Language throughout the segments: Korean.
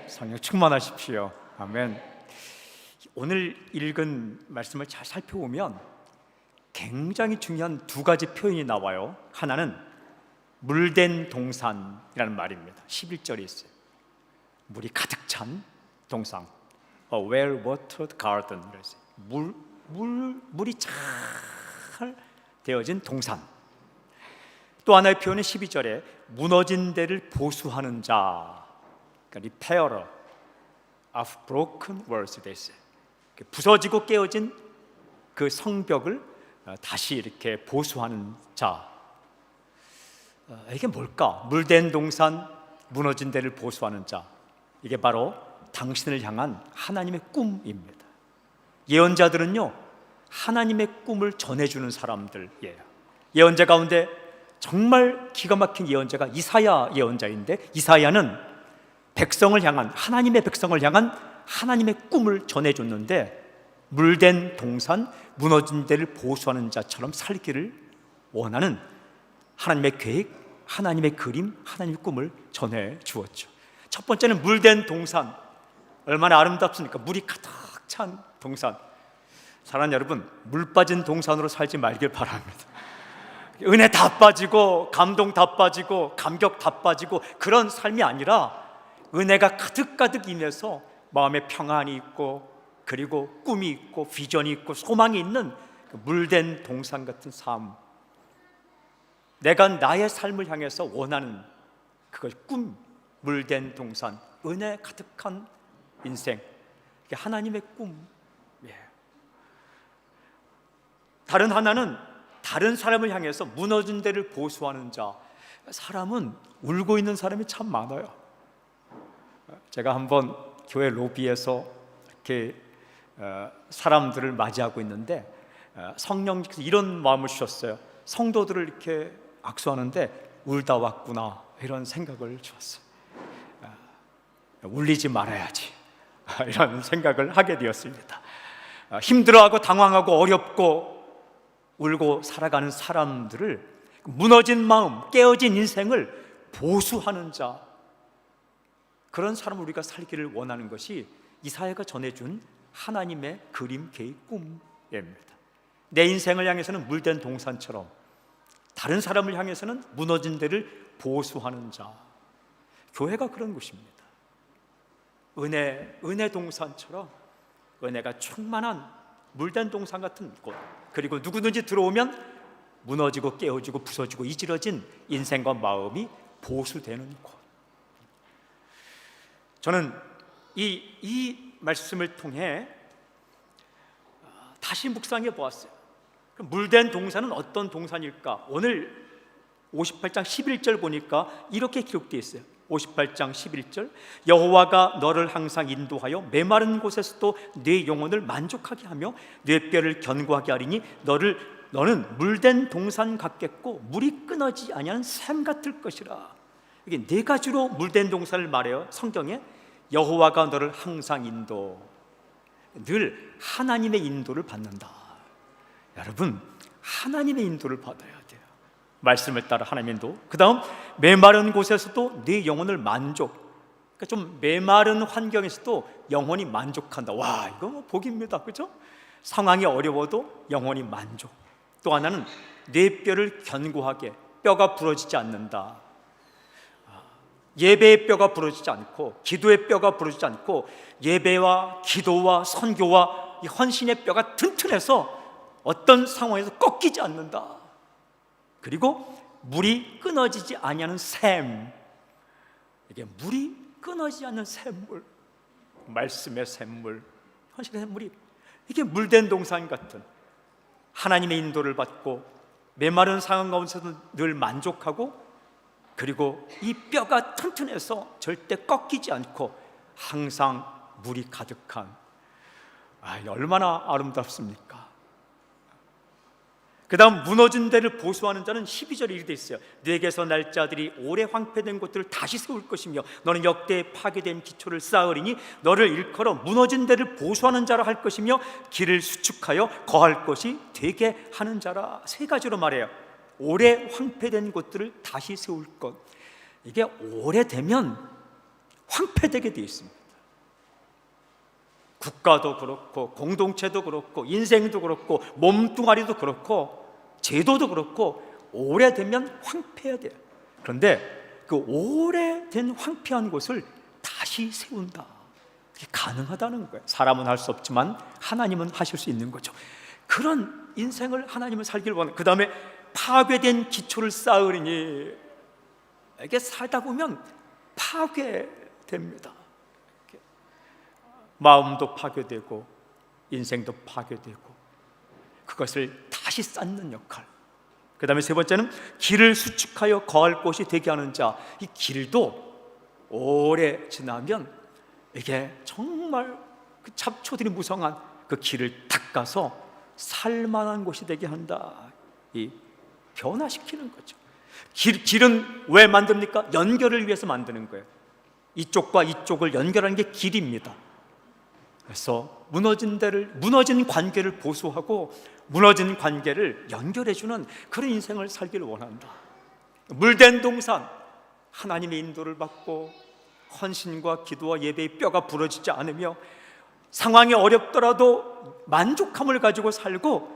성령 충만하십시오. 아멘. 오늘 읽은 말씀을 잘 살펴보면 굉장히 중요한 두 가지 표현이 나와요. 하나는 물된 동산이라는 말입니다. 11절에 있어요. 물이 가득 찬 동산, A well-watered garden. 물이 잘 되어진 동산. 또 하나의 표현은 12절에 무너진 데를 보수하는 자, 그러니까 repairer of broken walls 돼 있어요. 부서지고 깨어진 그 성벽을 다시 이렇게 보수하는 자. 이게 뭘까? 물된 동산, 무너진 데를 보수하는 자. 이게 바로 당신을 향한 하나님의 꿈입니다. 예언자들은요, 하나님의 꿈을 전해주는 사람들이에요. 예언자 가운데 정말 기가 막힌 예언자가 이사야 예언자인데, 이사야는 백성을 향한, 하나님의 백성을 향한 하나님의 꿈을 전해줬는데, 물된 동산, 무너진 데를 보수하는 자처럼 살기를 원하는 하나님의 계획, 하나님의 그림, 하나님의 꿈을 전해주었죠. 첫 번째는 물된 동산. 얼마나 아름답습니까? 물이 가득 찬 동산. 사랑하는 여러분, 물 빠진 동산으로 살지 말길 바랍니다. 은혜 다 빠지고, 감동 다 빠지고, 감격 다 빠지고, 그런 삶이 아니라 은혜가 가득가득 임해서 마음에 평안이 있고, 그리고 꿈이 있고, 비전이 있고, 소망이 있는 물된 동산 같은 삶. 내가 나의 삶을 향해서 원하는 그걸 꿈, 물된 동산, 은혜 가득한 인생. 이게 하나님의 꿈. 다른 하나는 다른 사람을 향해서 무너진 데를 보수하는 자. 사람은 울고 있는 사람이 참 많아요. 제가 한번 교회 로비에서 이렇게 사람들을 맞이하고 있는데 성령님께서 이런 마음을 주셨어요. 성도들을 이렇게 악수하는데 울다 왔구나, 이런 생각을 주었어요. 울리지 말아야지, 이런 생각을 하게 되었습니다. 힘들어하고 당황하고 어렵고 울고 살아가는 사람들을, 무너진 마음, 깨어진 인생을 보수하는 자, 그런 사람을 우리가 살기를 원하는 것이 이사야가 전해준 하나님의 그림, 계획, 꿈입니다. 내 인생을 향해서는 물된 동산처럼, 다른 사람을 향해서는 무너진 데를 보수하는 자. 교회가 그런 곳입니다. 은혜 동산처럼 은혜가 충만한 물된 동산 같은 곳, 그리고 누구든지 들어오면 무너지고 깨어지고 부서지고 이지러진 인생과 마음이 보수되는 곳. 저는 이 말씀을 통해 다시 묵상해 보았어요. 물된 동산은 어떤 동산일까? 오늘 58장 11절 보니까 이렇게 기록되어 있어요. 58장 11절, 여호와가 너를 항상 인도하여 메마른 곳에서도 네 영혼을 만족하게 하며 네 뼈를 견고하게 하리니 너는 물된 동산 같겠고 물이 끊어지지 아니하는 샘 같을 것이라. 이게 네 가지로 물된 동산을 말해요. 성경에 여호와가 너를 항상 인도, 늘 하나님의 인도를 받는다. 여러분, 하나님의 인도를 받아야 돼요. 말씀을 따라 하나님의 인도. 그 다음, 메마른 곳에서도 네 영혼을 만족. 그러니까 좀 메마른 환경에서도 영혼이 만족한다. 와, 이거 뭐 복입니다, 그렇죠? 상황이 어려워도 영혼이 만족. 또 하나는 네 뼈를 견고하게, 뼈가 부러지지 않는다. 예배의 뼈가 부러지지 않고, 기도의 뼈가 부러지지 않고, 예배와 기도와 선교와 이 헌신의 뼈가 튼튼해서 어떤 상황에서 꺾이지 않는다. 그리고 물이 끊어지지 아니하는 샘. 이게 물이 끊어지지 않는 샘물, 말씀의 샘물, 헌신의 샘물이, 이게 물된 동산 같은 하나님의 인도를 받고 메마른 상황 가운데서도 늘 만족하고, 그리고 이 뼈가 튼튼해서 절대 꺾이지 않고 항상 물이 가득한, 얼마나 아름답습니까? 그 다음, 무너진 데를 보수하는 자는 12절에 이렇게 되어 있어요. 네게서 날 자들이 오래 황폐된 곳들을 다시 세울 것이며 너는 역대에 파괴된 기초를 쌓으리니 너를 일컬어 무너진 데를 보수하는 자라 할 것이며 길을 수축하여 거할 것이 되게 하는 자라. 세 가지로 말해요. 오래 황폐된 곳들을 다시 세울 것. 이게 오래되면 황폐되게 되어 있습니다. 국가도 그렇고 공동체도 그렇고 인생도 그렇고 몸뚱아리도 그렇고 제도도 그렇고 오래되면 황폐해야 돼요. 그런데 그 오래된 황폐한 곳을 다시 세운다, 그게 가능하다는 거예요. 사람은 할 수 없지만 하나님은 하실 수 있는 거죠. 그런 인생을 하나님은 살기를 원해요. 그 다음에 파괴된 기초를 쌓으리니, 이게 살다 보면 파괴됩니다. 마음도 파괴되고 인생도 파괴되고, 그것을 다시 쌓는 역할. 그 다음에 세 번째는 길을 수축하여 거할 곳이 되게 하는 자. 이 길도 오래 지나면 이게 정말 그 잡초들이 무성한 그 길을 닦아서 살만한 곳이 되게 한다. 이 변화시키는 거죠. 길은 왜 만듭니까? 연결을 위해서 만드는 거예요. 이쪽과 이쪽을 연결하는 게 길입니다. 그래서 무너진 관계를 보수하고 무너진 관계를 연결해주는 그런 인생을 살기를 원한다. 물된 동산, 하나님의 인도를 받고 헌신과 기도와 예배의 뼈가 부러지지 않으며 상황이 어렵더라도 만족함을 가지고 살고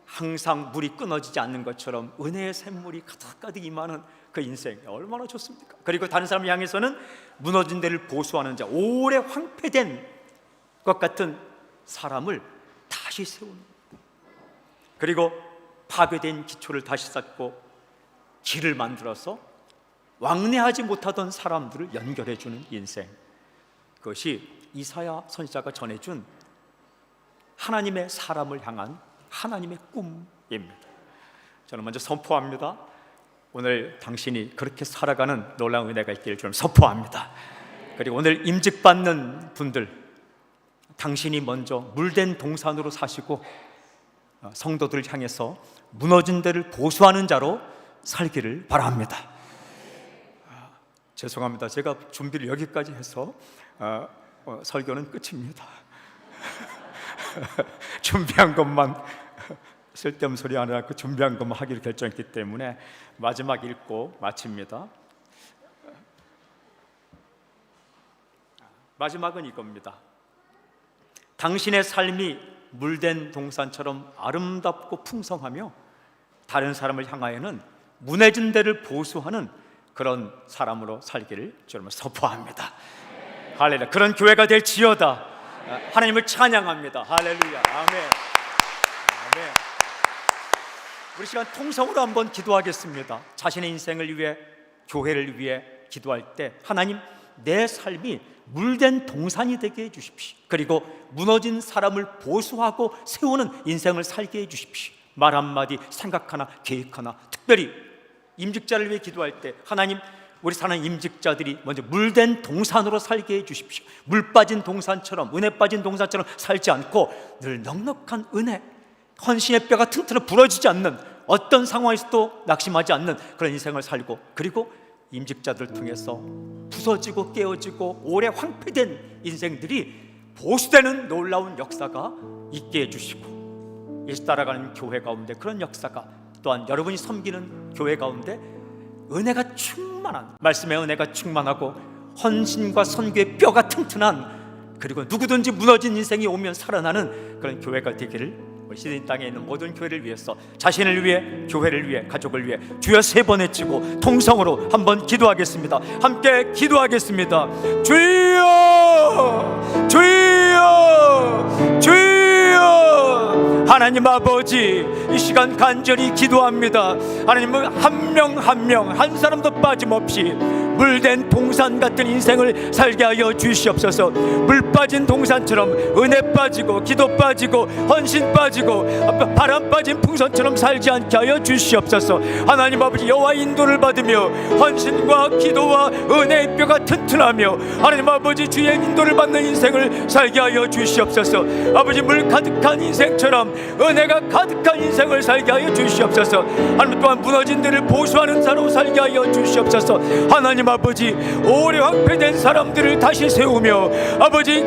항상 물이 끊어지지 않는 것처럼 은혜의 샘물이 가득가득 임하는 그 인생, 얼마나 좋습니까? 그리고 다른 사람을 향해서는 무너진 데를 보수하는 자, 오래 황폐된 것 같은 사람을 다시 세우는, 그리고 파괴된 기초를 다시 쌓고 길을 만들어서 왕래하지 못하던 사람들을 연결해주는 인생, 그것이 이사야 선지자가 전해준 하나님의 사람을 향한 하나님의 꿈입니다. 저는 먼저 선포합니다. 오늘 당신이 그렇게 살아가는 놀라운 은혜가 있기를 저는 선포합니다. 그리고 오늘 임직받는 분들, 당신이 먼저 물된 동산으로 사시고 성도들을 향해서 무너진 데를 보수하는 자로 살기를 바랍니다. 죄송합니다. 제가 준비를 여기까지 해서 설교는 끝입니다. 준비한 것만, 쓸데없는 소리 안 하고 준비한 것만 하기로 결정했기 때문에 마지막 읽고 마칩니다. 마지막은 이겁니다. 당신의 삶이 물된 동산처럼 아름답고 풍성하며 다른 사람을 향하여는 무너진 데를 보수하는 그런 사람으로 살기를 저는 선포합니다. 할렐루야. 그런 교회가 될지어다. 하나님을 찬양합니다. 할렐루야. 아멘. 아멘. 우리 시간 통성으로 한번 기도하겠습니다. 자신의 인생을 위해, 교회를 위해 기도할 때, 하나님, 내 삶이 물된 동산이 되게 해주십시오. 그리고 무너진 사람을 보수하고 세우는 인생을 살게 해주십시오. 말 한마디, 생각 하나, 계획 하나, 특별히 임직자를 위해 기도할 때, 하나님, 우리 사는 임직자들이 먼저 물된 동산으로 살게 해주십시오. 물 빠진 동산처럼, 은혜 빠진 동산처럼 살지 않고 늘 넉넉한 은혜, 헌신의 뼈가 튼튼히 부러지지 않는, 어떤 상황에서도 낙심하지 않는 그런 인생을 살고, 그리고 임직자들을 통해서 부서지고 깨어지고 오래 황폐된 인생들이 보수되는 놀라운 역사가 있게 해주시고, 예수 따라가는 교회 가운데 그런 역사가, 또한 여러분이 섬기는 교회 가운데 은혜가 충만한, 말씀의 은혜가 충만하고 헌신과 선교의 뼈가 튼튼한, 그리고 누구든지 무너진 인생이 오면 살아나는 그런 교회가 되기를 우리 시드니 땅에 있는 모든 교회를 위해서, 자신을 위해, 교회를 위해, 가족을 위해 주여 3번 외치고 통성으로 한번 기도하겠습니다. 함께 기도하겠습니다. 주여, 주여, 주여. 하나님 아버지, 이 시간 간절히 기도합니다. 하나님은 한 명 한 명, 한 사람도 빠짐없이 물된 동산 같은 인생을 살게 하여 주시옵소서. 물 빠진 동산처럼 은혜 빠지고 기도 빠지고 헌신 빠지고 바람 빠진 풍선처럼 살지 않게 하여 주시옵소서. 하나님 아버지, 여호와의 인도를 받으며 헌신과 기도와 은혜의 뼈가 튼튼하며 하나님 아버지 주의 인도를 받는 인생을 살게 하여 주시옵소서. 아버지, 물 가득한 인생처럼 은혜가 가득한 인생을 살게 하여 주시옵소서. 하나님, 또한 무너진 데를 보수하는 자로 살게 하여 주시옵소서. 하나님 아버지, 오래 황폐된 사람들을 다시 세우며 아버지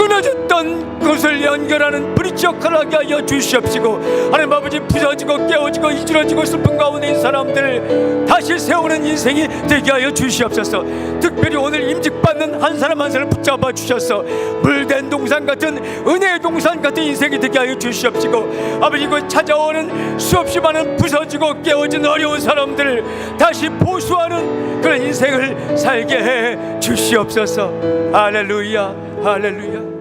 끊어졌던 것을 연결하는 브릿지 역할을 하게 하여 주시옵시고, 하나님 아버지, 부서지고 깨어지고 이지러지고 슬픈 가운데 있는 사람들을 다시 세우는 인생이 되게 하여 주시옵소서. 특별히 오늘 임직받는 한 사람 한 사람을 붙잡아 주셔서 물된 동산 같은, 은혜의 동산 같은 인생이 되게 하여 주시옵시고, 아버지, 그 찾아오는 수없이 많은 부서지고 깨어진 어려운 사람들을 다시 보수하는 그런 인생을 살게 해 주시옵소서. 할렐루야, 할렐루야.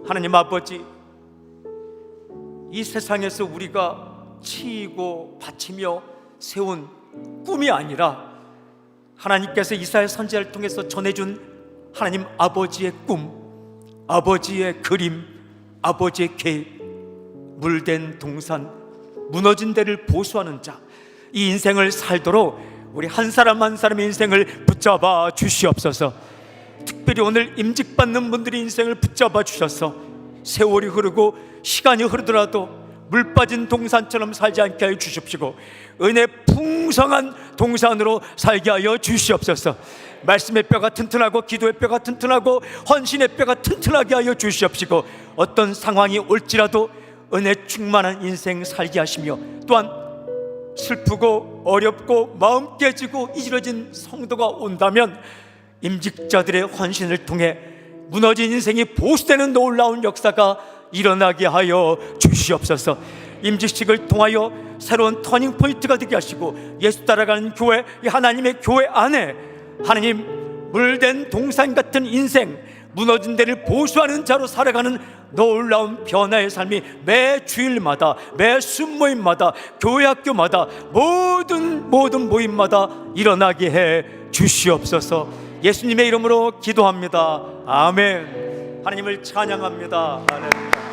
하나님 아버지, 이 세상에서 우리가 치이고 바치며 세운 꿈이 아니라 하나님께서 이사야 선지자를 통해서 전해준 하나님 아버지의 꿈, 아버지의 그림, 아버지의 계획, 물된 동산, 무너진 데를 보수하는 자, 이 인생을 살도록 우리 한 사람 한 사람의 인생을 붙잡아 주시옵소서. 특별히 오늘 임직받는 분들의 인생을 붙잡아 주셔서 세월이 흐르고 시간이 흐르더라도 물 빠진 동산처럼 살지 않게 하여 주십시고, 은혜 풍성한 동산으로 살게 하여 주시옵소서. 말씀의 뼈가 튼튼하고 기도의 뼈가 튼튼하고 헌신의 뼈가 튼튼하게 하여 주시옵시고, 어떤 상황이 올지라도 은혜 충만한 인생 살게 하시며, 또한 슬프고 어렵고 마음 깨지고 이지러진 성도가 온다면 임직자들의 헌신을 통해 무너진 인생이 보수되는 놀라운 역사가 일어나게 하여 주시옵소서. 임직식을 통하여 새로운 터닝포인트가 되게 하시고, 예수 따라가는 교회, 이 하나님의 교회 안에 하나님 물된 동산 같은 인생, 무너진 데를 보수하는 자로 살아가는 놀라운 변화의 삶이 매 주일마다, 매 순모임마다, 교회 학교마다, 모든 모임마다 일어나게 해 주시옵소서. 예수님의 이름으로 기도합니다. 아멘. 하나님을 찬양합니다. 아멘.